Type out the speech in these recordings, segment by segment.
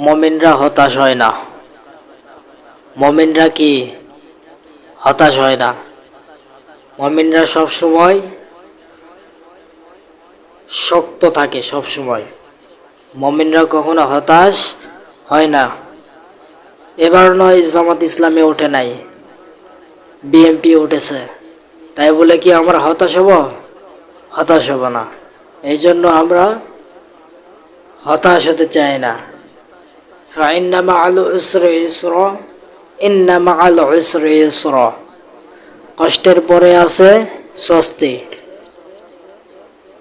মুমিনরা হতাশ হয় না। মুমিনরা কি হতাশ হয় না? মুমিনরা সব সময় শক্ত থাকে, সব সময়। মুমিনরা কখনো হতাশ হয় না। এবার নয় জামাত ইসলামে ওঠে নাই, বিএনপি উঠেছে, তাই বলে কি আমরা হতাশ হব? হতাশ হব না। এই জন্য আমরা হতাশ হতে চাই না। ফাইন্না মাআল উসরি ইসরা, ইন্না মাআল উসরি ইসরা। কষ্টের পরে আছে স্বস্তি,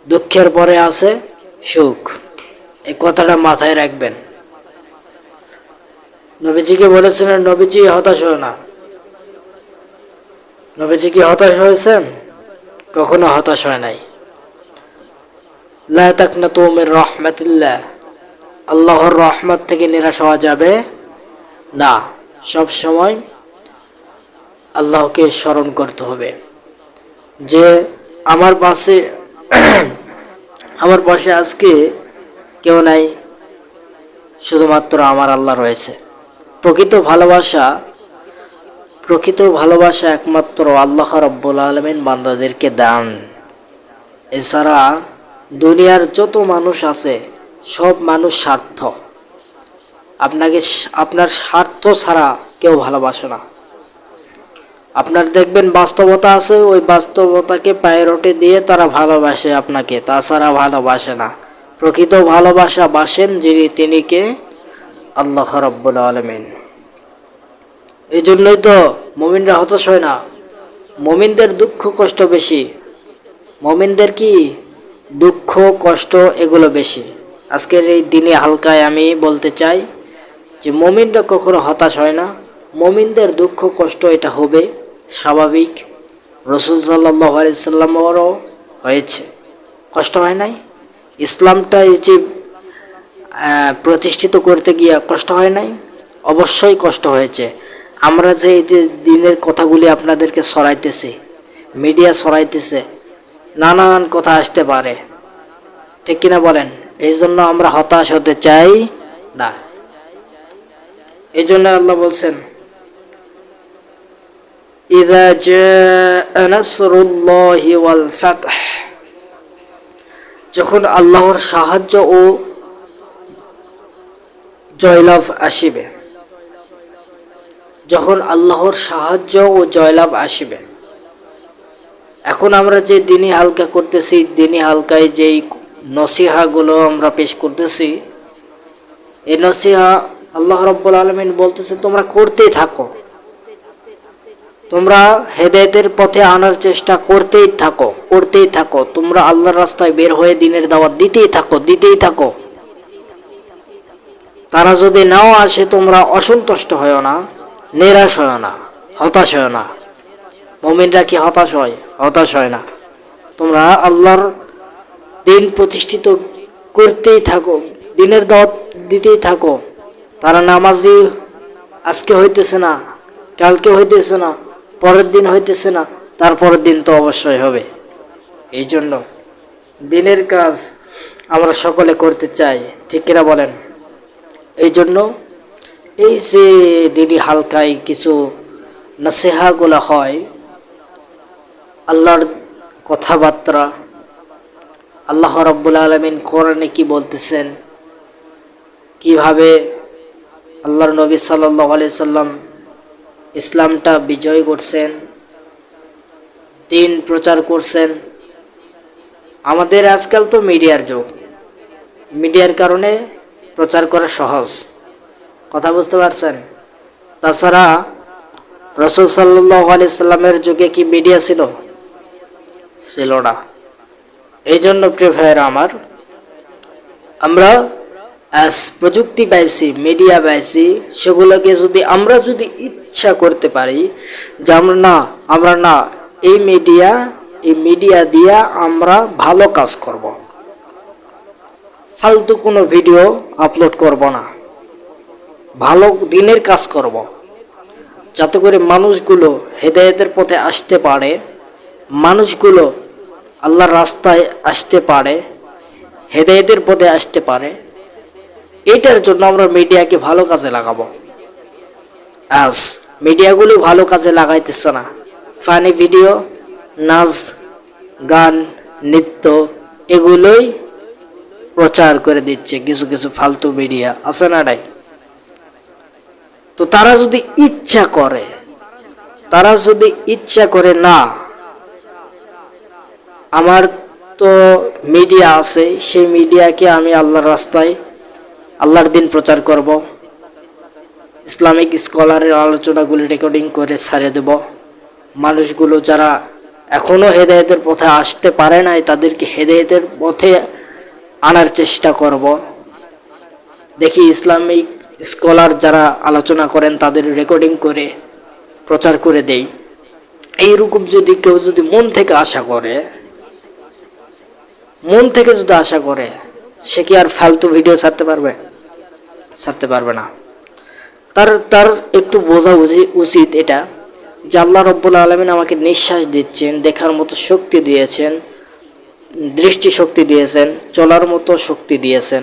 দুঃখের পরে আছে সুখ। এই কথাটা মাথায় রাখবেন। নবীজিকে বলেছিলেন, নবীজি হতাশ হয় না। নবীজি কি হতাশ হয়েছেন? কখনো হতাশ হয় নাই। লা তাকনাতু মির রাহমাতিল্লাহ, আল্লাহর রহমত থেকে নিরাশ হওয়া যাবে না। সব সময় আল্লাহকে স্মরণ করতে হবে যে আমার পাশে আজকে কেউ নাই, শুধুমাত্র আমার আল্লাহ রয়েছে। প্রকৃত ভালোবাসা একমাত্র আল্লাহ রাব্বুল আলামিন বান্দাদেরকে দেন। এছাড়া দুনিয়ার যত মানুষ আছে সব মানুষ স্বার্থ। আপনার স্বার্থ ছাড়া কেউ ভালোবাসে না। আপনার দেখবেন বাস্তবতা আছে, ওই বাস্তবতাকে প্রায়োরিটি দিয়ে তারা ভালোবাসে আপনাকে, তাছাড়া ভালোবাসে না। প্রকৃত ভালোবাসা বাসেন যিনি, তিনি কে? আল্লাহ রাব্বুল আলামিন। এই জন্যই তো মুমিনরা হতাশ হয় না। মুমিনদের দুঃখ কষ্ট বেশি। মুমিনদের কি দুঃখ কষ্ট এগুলো বেশি। আজকের এই দিনে হালকায় আমি বলতে চাই যে মুমিনরা কখনো হতাশ হয় না। মুমিনদের দুঃখ কষ্ট এটা হবে স্বাভাবিক। রাসূল সাল্লাল্লাহু আলাইহি সাল্লামেরও হয়েছে, কষ্ট হয় নাই? ইসলামটা এই যে প্রতিষ্ঠিত করতে গিয়ে কষ্ট হয় নাই? অবশ্যই কষ্ট হয়েছে। আমরা যে এই যে দিনের কথাগুলি আপনাদেরকে ছড়াইতেছি, মিডিয়া ছড়াইতেছে, নানান কথা আসতে পারে, ঠিক কিনা বলেন? এই জন্য আমরা হতাশ হতে চাই না। এই জন্য আল্লাহ বলছেন, ইযা জাআ নাসরুল্লাহি ওয়াল ফাতহ, যখন আল্লাহর সাহায্য ও জয়লাভ আসিবে। যখন আল্লাহর সাহায্য ও জয়লাভ আসিবে। এখন আমরা যে দিনী হালকা করতেছি, দিনী হালকায় যেই নসিহাগুলো আমরা পেশ করতেছি, এই নসিহা আল্লাহ রাব্বুল আলামিন বলতেছে তোমরা করতেই থাকো, তোমরা হেদায়েতের পথে আনার চেষ্টা করতেই থাকো। তোমরা আল্লাহর রাস্তায় বের হয়ে দিনের দাওয়াত দিতেই থাকো। তারা যদি নাও আসে তোমরা অসন্তুষ্ট হয় না, নিরাশ হয় না, হতাশ হয় না। মুমিনরা কি হতাশ হয়? হতাশ হয় না। তোমরা আল্লাহর দিন প্রতিষ্ঠিত করতেই থাকো, দিনের দাওয়াত দিতেই থাকো। তারা নামাজি আজকে হইতেছে না, কালকে হইতেছে না, পরের দিন হইতেছে না, তারপরের দিন তো অবশ্যই হবে। এই জন্য দিনের কাজ আমরা সকলে করতে চাই, ঠিক কিনা বলেন? এই জন্য এই যে দিদি হালকায় কিছু নসিহাগুলো হয়, আল্লাহর কথাবার্তা, আল্লাহ রাব্বুল আলামিন কোরআনে কি বলতেছেন, কিভাবে আল্লাহর নবী সাল্লাল্লাহু আলাইহি সাল্লাম ইসলামটা বিজয় করছেন, দিন প্রচার করছেন। আমাদের আজকাল তো মিডিয়ার যুগ, মিডিয়ার কারণে প্রচার করা সহজ, কথা বুঝতে পারছেন? তাছাড়া রাসূল সাল্লাল্লাহু আলাইহি সাল্লামের যুগে কি মিডিয়া ছিল? ছিল না। এই জন্য প্রিয় ভাইয়েরা আমার, আমরা প্রযুক্তি পাইছি, মিডিয়া পাইছি, সেগুলোকে যদি আমরা ইচ্ছা করতে পারি যে আমরা না এই মিডিয়া দিয়া আমরা ভালো কাজ করব, ফালতু কোনো ভিডিও আপলোড করব না, ভালো দিনের কাজ করব, যাতে করে মানুষগুলো হেদায়েতের পথে আসতে পারে, মানুষগুলো আল্লাহর রাস্তায় আসতে পারে, হেদায়েতের পথে আসতে পারে। এটার জন্য আমরা মিডিয়াকে ভালো কাজে লাগাবো। আজ মিডিয়াগুলো ভালো কাজে লাগাইতেছে না, ফানি ভিডিও, নাচ, গান, নৃত্য এগুলোই প্রচার করে দিচ্ছে কিছু কিছু ফালতু মিডিয়া আছে না নাই? তো তারা যদি ইচ্ছা করে না, আমার তো মিডিয়া আছে, সেই মিডিয়াকে আমি আল্লাহর রাস্তায় আল্লাহর দিন প্রচার করব, ইসলামিক স্কলারের আলোচনাগুলি রেকর্ডিং করে ছাড়ে দেব, মানুষগুলো যারা এখনো হেদায়েতের পথে আসতে পারে নাই তাদেরকে হেদায়েতের পথে আনার চেষ্টা করব। দেখি ইসলামিক স্কলার যারা আলোচনা করেন তাদের রেকর্ডিং করে প্রচার করে দেই। এইরকম যদি কেউ যদি মন থেকে আশা করে, সে কি আর ফালতু ভিডিও ছাড়তে পারবে না। তার একটু বোঝা উচিত এটা যে আল্লাহ রব্বুল আলামিন আমাকে নিঃশ্বাস দিচ্ছেন, দেখার মতো শক্তি দিয়েছেন, দৃষ্টি শক্তি দিয়েছেন, চলার মতো শক্তি দিয়েছেন,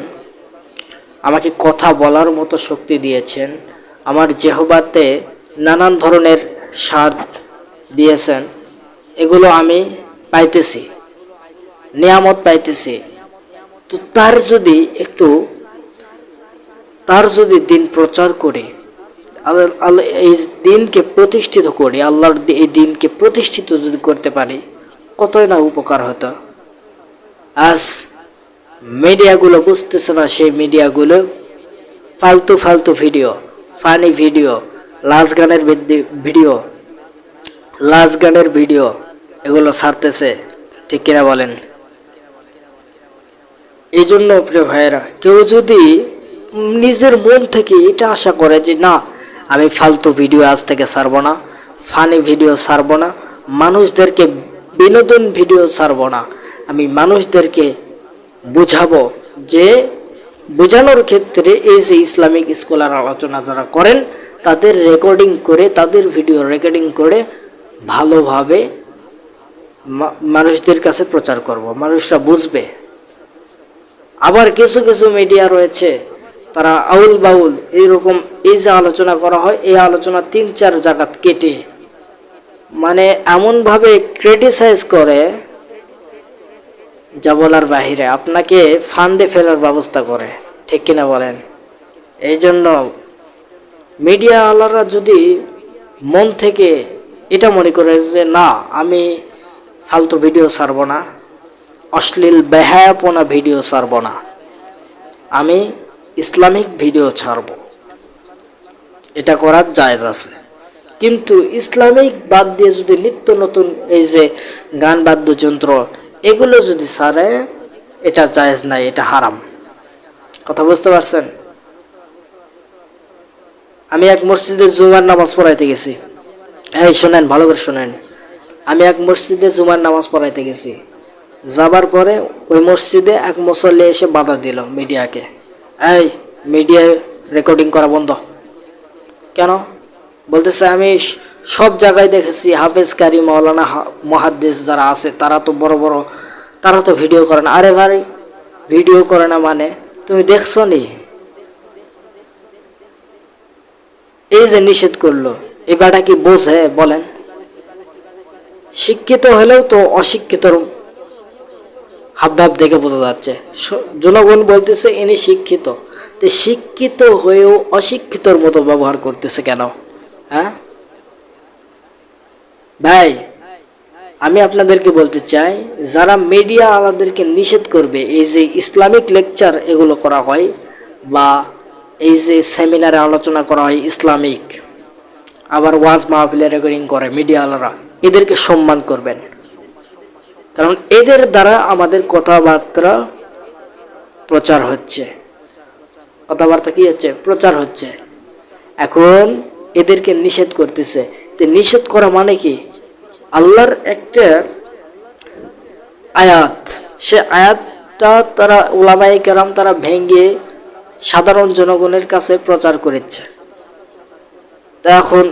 আমাকে কথা বলার মতো শক্তি দিয়েছেন, আমার জিহ্বাতে নানান ধরনের স্বাদ দিয়েছেন, এগুলো আমি পাইতেছি, নিয়ামত পাইতেছি। তো তার যদি দিন প্রচার করে এই দিনকে প্রতিষ্ঠিত করি, আল্লাহর এই দিনকে প্রতিষ্ঠিত যদি করতে পারি, কতই না উপকার হতো। আজ মিডিয়াগুলো বুঝতেছে না, সেই মিডিয়াগুলো ফালতু ভিডিও, ফানি ভিডিও, লাশ গানের ভিডিও এগুলো ছাড়তেছে, ঠিক কিনা বলেন? এই জন্য প্রিয় ভাইয়েরা, কেউ যদি নিজের মন থেকে এটা আশা করে যে না, আমি ফালতু ভিডিও আজ থেকে ছাড়বো না, ফানি ভিডিও ছাড়বো না, মানুষদেরকে বিনোদন ভিডিও ছাড়বো না, আমি মানুষদেরকে বুঝাবো, যে বোঝানোর ক্ষেত্রে এই যে ইসলামিক স্কলার আলোচনা যারা করেন তাদের রেকর্ডিং করে, তাদের ভিডিও রেকর্ডিং করে ভালোভাবে মানুষদের কাছে প্রচার করব, মানুষরা বুঝবে। আবার কিছু কিছু মিডিয়া রয়েছে, তারা আউল বাউল এইরকম, এই যে আলোচনা করা হয় এই আলোচনা 3-4 জায়গা কেটে মানে এমনভাবে ক্রিটিসাইজ করে যা বলার বাহিরে, আপনাকে ফান্দে ফেলার ব্যবস্থা করে, ঠিক কিনা বলেন? এই জন্য মিডিয়া আলারা যদি মন থেকে এটা মনে করে যে না, আমি ফালতু ভিডিও ছাড়বো না, অশ্লীল বেহায়াপনা ভিডিও ছাড়বো না, আমি ইসলামিক ভিডিও ছাড়ব, এটা করার জায়েজ আছে। কিন্তু ইসলামিক বাদ দিয়ে যদি নিত্য নতুন এই যে গান বাদ্যযন্ত্র এগুলো যদি ছাড়ে, এটা জায়েজ নাই, এটা হারাম। কথা বুঝতে পারছেন? আমি এক মসজিদে জুমার নামাজ পড়াইতে গেছি, এই শোনেন, ভালো করে শোনেন, আমি এক মসজিদে জুমার নামাজ পড়াইতে গেছি, যাবার পরে ওই মসজিদে এক মুসল্লি এসে বাধা দিল মিডিয়াকে, এই মিডিয়া রেকর্ডিং করা বন্ধ। কেন? বলতেছে আমি সব জায়গায় দেখেছি হাফেজ কারি মাওলানা মুহাদ্দিস যারা আছে তারা তো বড় বড়, তারা তো ভিডিও করে না। আরে ভাই, ভিডিও করে না মানে তুমি দেখছো নি? এই যে নিষেধ করলো, এই ব্যাটা কি বোঝে বলেন? শিক্ষিত হলেও তো অশিক্ষিতর হাবভাব দেখে বোঝা যাচ্ছে। জনগণ বলতেছে ইনি শিক্ষিত, তো শিক্ষিত হয়েও অশিক্ষিতর মতো ব্যবহার করতেছে কেন? হ্যাঁ ভাই, আমি আপনাদেরকে বলতে চাই, যারা মিডিয়া আমাদেরকে নিষেধ করবে, এই যে ইসলামিক লেকচার এগুলো করা হয় বা এই যে সেমিনারে আলোচনা করা হয় ইসলামিক, আবার ওয়াজ মাহফিলে রেকর্ডিং করে মিডিয়াওয়ালারা, এদেরকে সম্মান করবেন, কারণ এদের দ্বারা আমাদের কথাবার্তা প্রচার হচ্ছে, কথাবার্তা কি হচ্ছে? প্রচার হচ্ছে। এখন এদেরকে নিষেধ করতেছে, তো নিষেধ করা মানে কি? আল্লাহর একটা আয়াত, সে আয়াতটা তারা উলামায়ে কেরাম তারা ভেঙে সাধারণ জনগণের কাছে প্রচার করেছে। তা এখন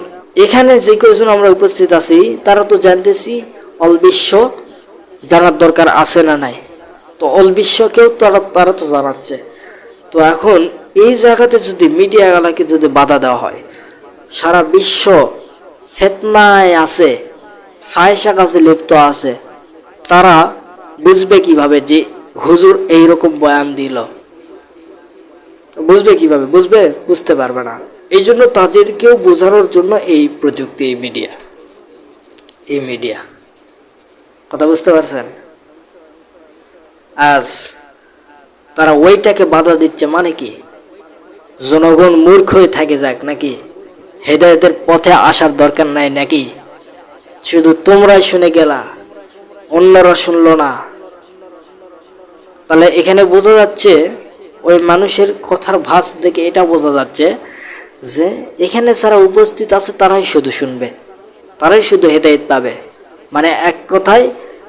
এখানে যে কয়েকজন আমরা উপস্থিত আছি তারা তো জানতেছি অলবিশ্ব জানার দরকার আছে না নাই, তো অলবিশ্বকেও তারা তো জানাচ্ছে। তো এখন এই জায়গাতে যদি মিডিয়াগুলোকে যদি বাধা দেওয়া হয়, সারা বিশ্ব ফিতনায় আছে, ফাহিশা কাজে লিপ্ত আছে, তারা বুঝবে কিভাবে যে হুজুর এইরকম বয়ান দিল? বুঝবে কিভাবে? বুঝতে পারবে না। এই জন্য তাদেরকেও বোঝানোর জন্য এই প্রযুক্তি, এই মিডিয়া। কথা বুঝতে পারছেন? আজ তারা ওইটাকে বাধা দিচ্ছে, মানে কি জনগণ মূর্খ হয়ে থাকে যাক নাকি? হেদায়েতের পথে আসার দরকার নাই নাকি? শুধু তোমরাই শুনে গেলা, অন্যরা শুনলো না। তাহলে এখানে বোঝা যাচ্ছে, ওই মানুষের কথার ভাস দেখে এটা বোঝা যাচ্ছে যে এখানে যারা উপস্থিত আছে তারাই শুধু শুনবে, তারাই শুধু হেদায়েত পাবে। মানে এক কথায়,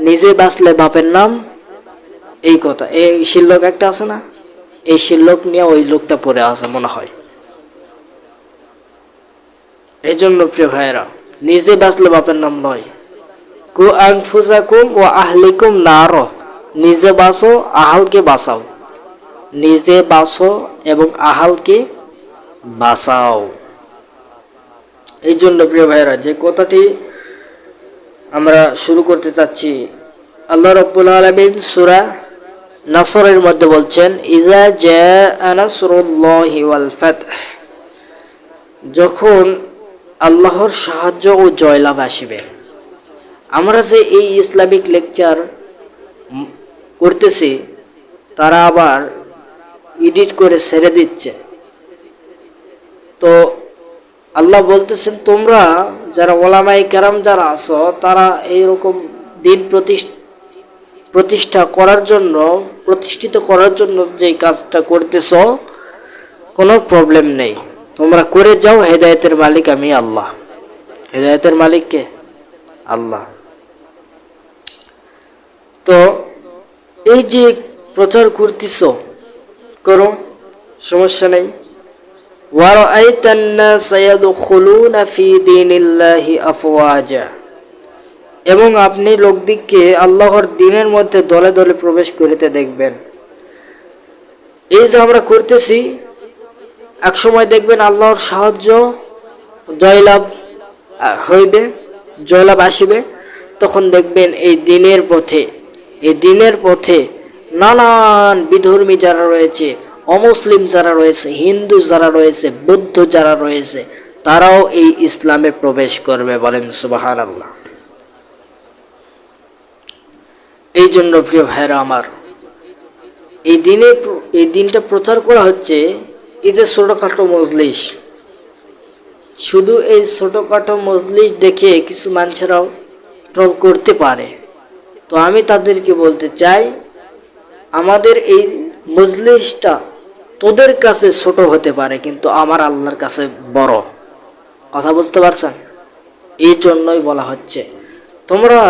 নিজে বাঁচলে বাপের নাম, এই কথা। এই শিল্লক একটা আছে না, এই শিল্লক নিয়ে ওই লোকটা পড়ে আছে মনে হয়। এই জন্য প্রিয় ভাইয়েরা, নিজে বাঁচলে বাপের নাম নয়। কু আনফুসাকুম ওয়া আহলিকুম নার, নিজে বাঁচো, আহালকে বাঁচাও। নিজে বাঁচো এবং আহালকে বাঁচাও। এই জন্য প্রিয় ভাইয়েরা, যে কথাটি আমরা শুরু করতে চাচ্ছি, আল্লাহ রাব্বুল আলামিন সূরা নাসরের মধ্যে বলছেন, ইযা জাআ নাসরুল্লাহি ওয়াল ফাতহ, যখন আল্লাহর সাহায্য ও জয়লাভ আসবে। আমরা যে এই ইসলামিক লেকচার করতেছি, তারা আবার এডিট করে ছেড়ে দিচ্ছে। তো আল্লাহ বলতেছেন, তোমরা যারা ওলামায়ে কেরাম যারা আছো, তারা এইরকম দিন প্রতিষ্ঠিত করার জন্য যে কাজটা করতেছ, কোনো প্রবলেম নেই, তোমরা করে যাও। হেদায়েতের মালিক আমি আল্লাহ। হেদায়েতের মালিক কে? আল্লাহ। তো এই যে প্রচার করতেছ, করো, সমস্যা নেই। ওয়ারাআইতান নাসা ইয়াদখুলুনা ফি দীনিল্লাহি আফওয়াজা, এবং আপনি লোকদিগকে আল্লাহর দ্বীনের মধ্যে দলে দলে প্রবেশ করিতে দেখবেন। এই যে আমরা করতেছি, এক সময় দেখবেন আল্লাহর সাহায্য, জয়লাভ হইবে, জয়লাভ আসিবে। তখন দেখবেন এই দ্বীনের পথে নানান বিধর্মী যারা রয়েছে, অমুসলিম যারা রয়েছে, হিন্দু যারা রয়েছে, বৌদ্ধ যারা রয়েছে, তারাও এই ইসলামে প্রবেশ করবে। বলেন সুবহানাল্লাহ। এই জন্য প্রিয় ভাইরা আমার, এই দিনটা প্রচার করা হচ্ছে। এই যে ছোটখাটো মজলিস, শুধু এই ছোটখাটো মজলিস দেখে কিছু মানুষেরাও ট্রল করতে পারে। তো আমি তাদেরকে বলতে চাই, আমাদের এই মজলিসটা তোদের কাছে ছোট হতে পারে, কিন্তু আমার আল্লাহর কাছে বড়। কথা বুঝতে পারছেন? এই জন্যই বলা হচ্ছে, তোমরা,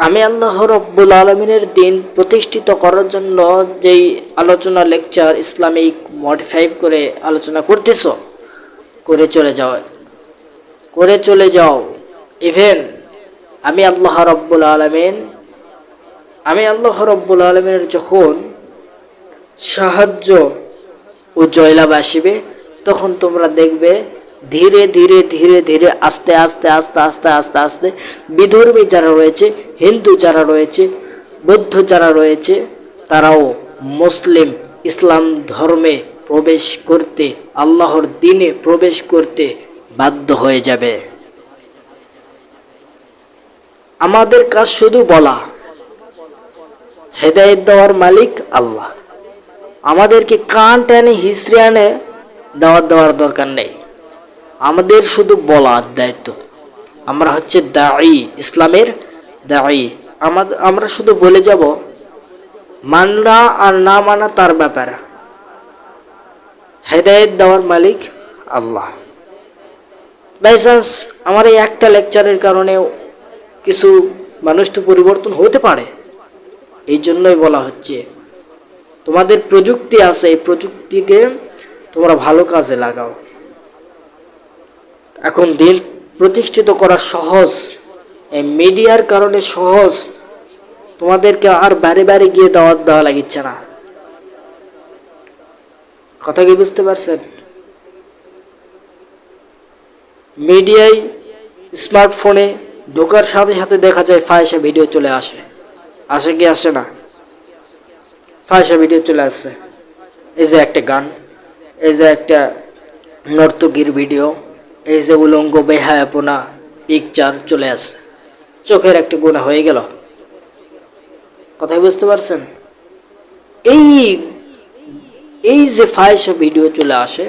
আমি আল্লাহ রাব্বুল আলামিনের দিন প্রতিষ্ঠিত করার জন্য যেই আলোচনা, লেকচার ইসলামিক মডিফাই করে আলোচনা করতেছ, করে চলে যাও। ইভেন আমি আল্লাহ রাব্বুল আলামিনের যখন সাহায্য ও জয়লাভ আসিবে, তখন তোমরা দেখবে ধীরে ধীরে আস্তে বিধর্মী যারা রয়েছে, হিন্দু যারা রয়েছে, বৌদ্ধ যারা রয়েছে, তারাও ইসলাম ধর্মে প্রবেশ করতে, আল্লাহর দ্বীনে প্রবেশ করতে বাধ্য হয়ে যাবে। আমাদের কাজ শুধু বলা, হেদায়েত দেওয়ার মালিক আল্লাহ। আমাদেরকে কান টেনে হিসড়ে আনে দাওয়াত দেওয়ার দরকার নেই। আমাদের শুধু বলার দায়িত্ব। আমরা হচ্ছে দাঈ, ইসলামের দাঈ। আমরা শুধু বলে যাব, মানা আর না মানা তার ব্যাপার, হেদায়েত দেওয়ার মালিক আল্লাহ। বাই চান্স আমার এই একটা লেকচারের কারণে কিছু মানুষ তো পরিবর্তন হতে পারে। এই জন্যই বলা হচ্ছে, তোমাদের প্রযুক্তি আছে, এই প্রযুক্তিকে তোমরা ভালো কাজে লাগাও। এখন দিন প্রতিষ্ঠিত করা সহজ, এই মিডিয়ার কারণে সহজ। তোমাদেরকে আর বারে বারে গিয়ে দাওয়াত দেওয়া লাগিচ্ছে না। কথা কি বুঝতে পারছেন? মিডিয়ায় স্মার্টফোনে ঢোকার সাথে সাথে দেখা যায় ফাহিশা ভিডিও চলে আসে, আসে কি আসে না? ফাহিশা ভিডিও চলে আসছে। এই যে একটা গান, এই যে একটা নর্তকীর ভিডিও, এই যে উলঙ্গ বেহায়াপনা পিকচার চলে আসছে, চোখের একটা গুণা হয়ে গেল। কথাই বুঝতে পারছেন? এই এই যে ফাহিশা ভিডিও চলে আসে,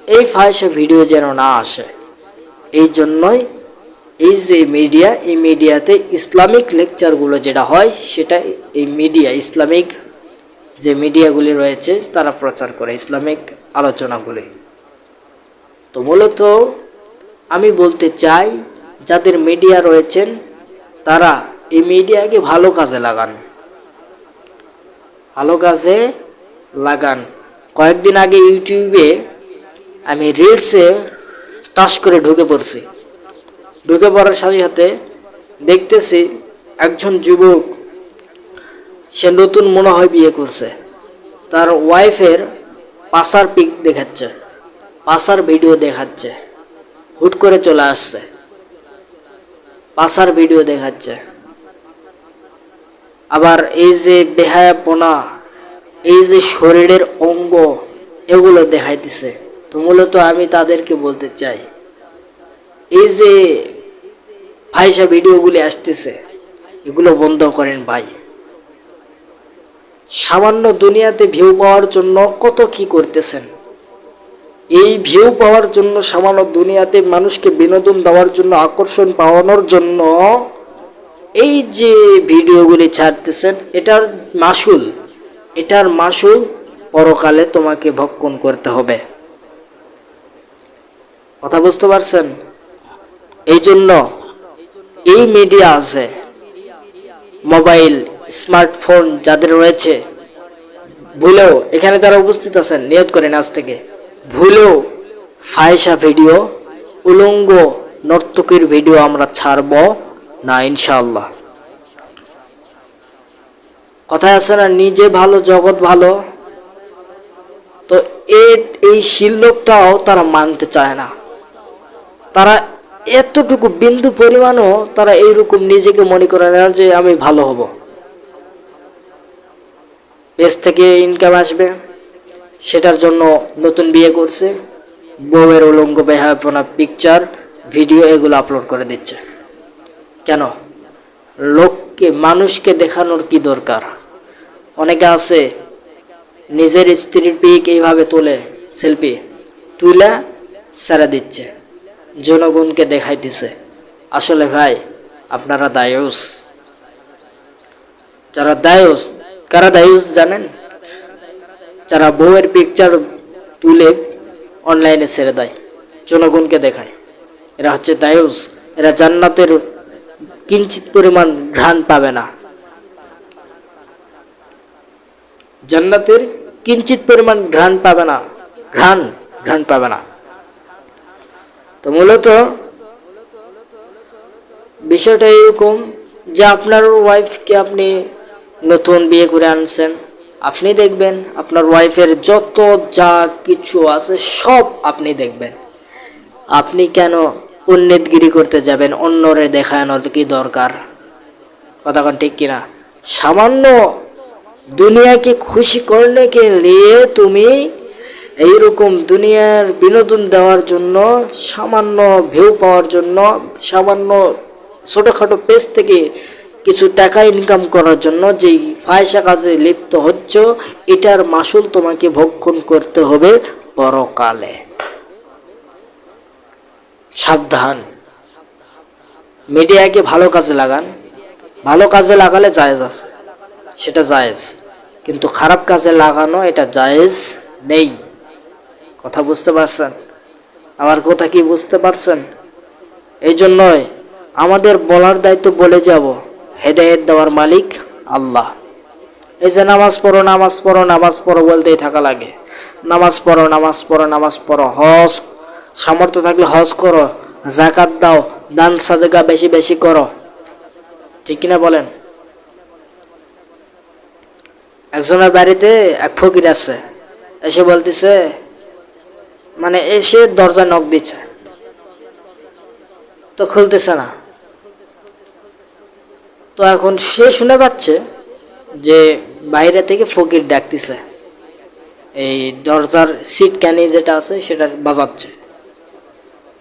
এই ফাহিশা ভিডিও যেন না আসে, এই জন্যই এই যে মিডিয়া, এই মিডিয়াতে ইসলামিক লেকচারগুলো যেটা হয় সেটা এই মিডিয়া, ইসলামিক যে মিডিয়াগুলি রয়েছে তারা প্রচার করে ইসলামিক আলোচনাগুলি। তো মূলত আমি বলতে চাই, যাদের মিডিয়া রয়েছেন তারা এই মিডিয়াকে ভালো কাজে লাগান, ভালো কাজে লাগান। কয়েকদিন আগে ইউটিউবে আমি রিলসে টাচ করে ঢুকে পড়ছি। ঢুকে পড়ার সাথে সাথে দেখতেছি একজন যুবক, সে নতুন মনে হয় বিয়ে করছে, তার ওয়াইফের পাশার পিক দেখাচ্ছে, পাশার ভিডিও দেখাচ্ছে, হুট করে চলে আসছে, পাশার ভিডিও দেখাচ্ছে। আবার এই যে বেহায়াপনা, এই যে শরীরের অঙ্গ, এগুলো দেখাইতেছে। তো মূলত আমি তাদেরকে বলতে চাই, এই যে ফাহিশা ভিডিওগুলি আসতেছে এগুলো বন্ধ করেন ভাই। সামান্য দুনিয়াতে ভিউ পাওয়ার জন্য কত কি করতেছেন। এই ভিউ পাওয়ার জন্য, সামান্য দুনিয়াতে মানুষকে বিনোদন দেওয়ার জন্য, আকর্ষণ পাওয়ানোর জন্য এই যে ভিডিওগুলি ছাড়তেছেন, এটার মাসুল পরকালে তোমাকে ভক্ষণ করতে হবে। কথা বুঝতে পারছেন? এই জন্য এই মিডিয়া আছে, মোবাইল স্মার্টফোন যাদের রয়েছে, ভুলেও এখানে যারা উপস্থিত আছেন নিয়ত করেন আজ থেকে, ভুলেও ফাহিশা ভিডিও, উলঙ্গ নর্তকীর ভিডিও আমরা ছাড়ব না ইনশাআল্লাহ। কথায় আছে না, নিজে ভালো জগৎ ভালো। তো এই শিল্লকটাও তারা মানতে চায় না। তারা এতটুকু বিন্দু পরিমাণও তারা এইরকম নিজেকে মনে করে না যে আমি ভালো হব, পেজ থেকে ইনকাম আসবে, সেটার জন্য নতুন বিয়ে করছে, বউয়ের উলঙ্গ বেহায়াপনা পিকচার ভিডিও এগুলো আপলোড করে দিচ্ছে। কেন? লোককে, মানুষকে দেখানোর কি দরকার? অনেকে আছে নিজের স্ত্রীর পিক এইভাবে তোলে, সেলফি তুলে ছেড়ে দিচ্ছে, জনগণকে দেখাইতেছে। আসলে ভাই আপনারা দায়ুস। যারা দায়ুস, কারা দায়ুস জানেন? যারা বউয়ের পিকচার তুলে অনলাইনে ছেড়ে দেয়, জনগণকে দেখায়, এরা হচ্ছে দায়ুস। এরা জান্নাতের কিঞ্চিত পরিমাণ ঘ্রাণ পাবে না, জান্নাতের কিঞ্চিত পরিমাণ ঘ্রাণ পাবে না, ঘ্রাণ পাবে না। তো মূলত বিষয়টা এরকম যে আপনার ওয়াইফকে আপনি নতুন বিয়ে করে আনছেন, আপনি দেখবেন আপনার ওয়াইফের যত যা কিছু আছে সব আপনি দেখবেন। আপনি কেন উন্নতগিরি করতে যাবেন? অন্যরে দেখানোর কি দরকার? কথা কোন ঠিক কিনা? সামান্য দুনিয়াকে খুশি করলে কে নিয়ে তুমি এইরকম দুনিয়ার বিনোদন দেওয়ার জন্য, সামান্য ভিউ পাওয়ার জন্য, সামান্য ছোটখাটো পেজ থেকে কিছু টাকা ইনকাম করার জন্য যেই ফাহিশা কাজে লিপ্ত হচ্ছ, এটার মাসুল তোমাকে ভক্ষণ করতে হবে পরকালে। সাবধান। মিডিয়াকে ভালো কাজে লাগান, ভালো কাজে লাগালে জায়েজ আছে, সেটা জায়েজ, কিন্তু খারাপ কাজে লাগানো এটা জায়েজ নেই। কথা বুঝতে পারছেন? আমার কথা কি বুঝতে পারছেন? এই জন্যই আমাদের বলার দায়িত্ব বলে যাব, হেদায়েত দেওয়ার মালিক আল্লাহ। এই যে নামাজ পড়ো, নামাজ পড়ো, নামাজ পড়ো বলতেই থাকা লাগে, নামাজ পড়ো, নামাজ পড়ো, নামাজ পড়ো। হজ সামর্থ্য থাকলে হজ করো, যাকাত দাও, দান সাদকা বেশি বেশি করো, ঠিক কিনা বলেন? একজনের বাড়িতে এক ফকির আছে, এসে বলতেছে, মানে এসে দরজা নক দিচ্ছে, তো খুলতেছে না। তো এখন সে শুনে পাচ্ছে যে বাইরে থেকে ফকির ডাকতেছে, এই দরজার সিট ক্যানি যেটা আছে সেটা বাজাচ্ছে,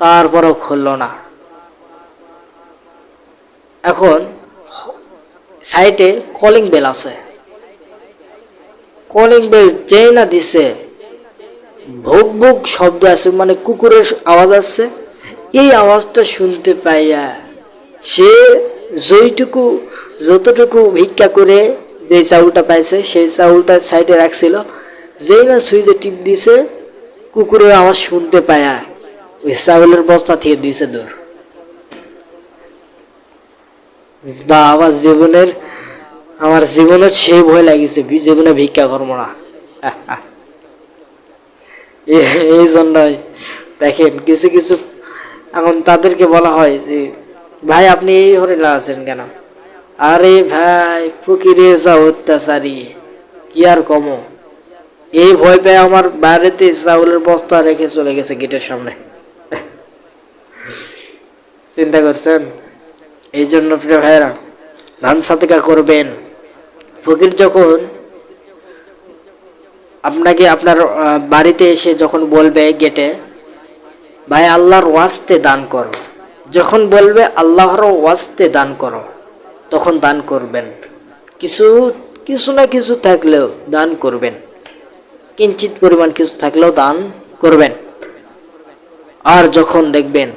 তারপরেও খুললো না। এখন সাইটে কলিং বেল আছে, কলিং বেল যেই না দিছে, ভুক ভুক শব্দ আছে, মানে কুকুরের আওয়াজ আসছে। এই আওয়াজটা শুনতে পাইয়া সে যতটুকু ভিক্ষা করে যে চাউলটা পাইছে সেই চাউলটা সাইডে রাখছিল, যেই না সুইচে টিপ দিছে, কুকুরের আওয়াজ শুনতে পায়া ওই চাউলের বস্তা থেকে দিছে দূর। বা আমার জীবনের সেই ভয় লাগিছে, জীবনে ভিক্ষা করবো না। এই জন্যই দেখেন কিছু কিছু, এখন তাদেরকে বলা হয় যে ভাই আপনি এই হরিলা আছেন কেন? আরে ভাই ফকিরে যা অত্যাচারী, কি আর কমো, এই ভয় পেয়ে আমার বাড়িতে চাউলের বস্তা রেখে চলে গেছে গেটের সামনে। চিন্তা করছেন? এই জন্য প্রিয় ভাইরা, দান সাদকা করবেন। ফকির যখন আপনাকে আপনার বাড়িতে এসে যখন বলবে গেটে, ভাই আল্লাহর ওয়াস্তে দান করো, যখন বলবে আল্লাহর ওয়াস্তে দান করো, তখন দান করবেন। কিছু কিছু না কিছু থাকলেও দান করবেন, কিঞ্চিত পরিমাণ কিছু থাকলেও দান করবেন। আর যখন দেখবেন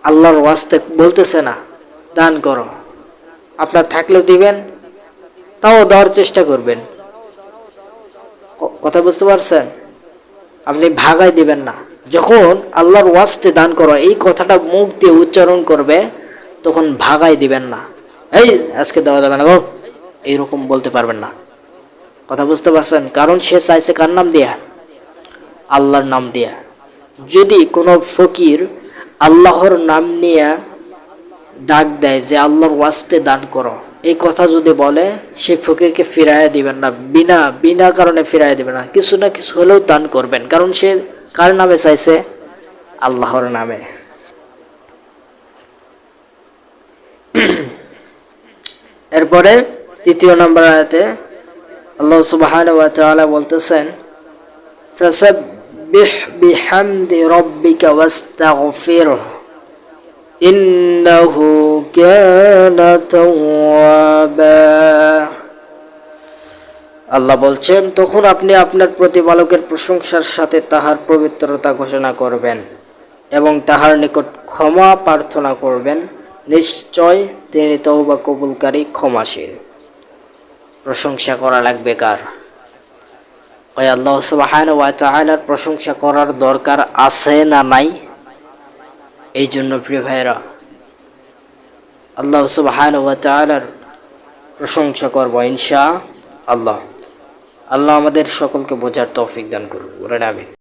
আল্লাহর ওয়াস্তে বলতেছে না দান করো, আপনার থাকলেও দিবেন, তাও দেওয়ার চেষ্টা করবেন। কথা বুঝতে পারছেন? আপনি ভাগাই দিবেন না। যখন আল্লাহর ওয়াস্তে দান করো এই কথাটা মুখ দিয়ে উচ্চারণ করবে, তখন ভাগাই দিবেন না, এই আজকে দেওয়া যাবে না গো, এইরকম বলতে পারবেন না। কথা বুঝতে পারছেন? কারণ সে চাইছে কার নাম দিয়া? আল্লাহর নাম দিয়া। যদি কোনো ফকির আল্লাহর নাম নিয়ে ডাক দেয় যে আল্লাহর ওয়াস্তে দান করো, এই কথা যদি বলে, সে ফকিরকে ফিরাইয়া দিবেন না, বিনা কারণে ফিরাইয়া দিবেন না, কিছু না কিছু হলেও দান করবেন। কারণ সে কার নামে চাইছে? আল্লাহর নামে। এরপরে ৩য় নম্বর আয়াতে আল্লাহ সুবহানাহু ওয়া তাআলা বলতেছেন, ফাসাব্বিহ বিহামদি রাব্বিকা ওয়াস্তাগফিরহু ইন্নাহু কানা তাওয়াবা। আল্লাহ বলছেন, তখন আপনি আপনার প্রতিপালকের প্রশংসার সাথে তাহার পবিত্রতা ঘোষণা করবেন এবং তাহার নিকট ক্ষমা প্রার্থনা করবেন, নিশ্চয় তিনি তওবা কবুলকারী ক্ষমাশীল। প্রশংসা করা লাগবে কার? ওই আল্লাহ সুবহানাহু ওয়া তাআলার প্রশংসা করার দরকার আছে না নাই? এই জন্য প্রিয় ভাইরা, আল্লাহ সুবহানাহু ওয়া তাআলার প্রশংসা করব ইনশাআল্লাহ। আল্লাহ আমাদের সকলকে বোঝার তৌফিক দান করুন। বলেন আমিন।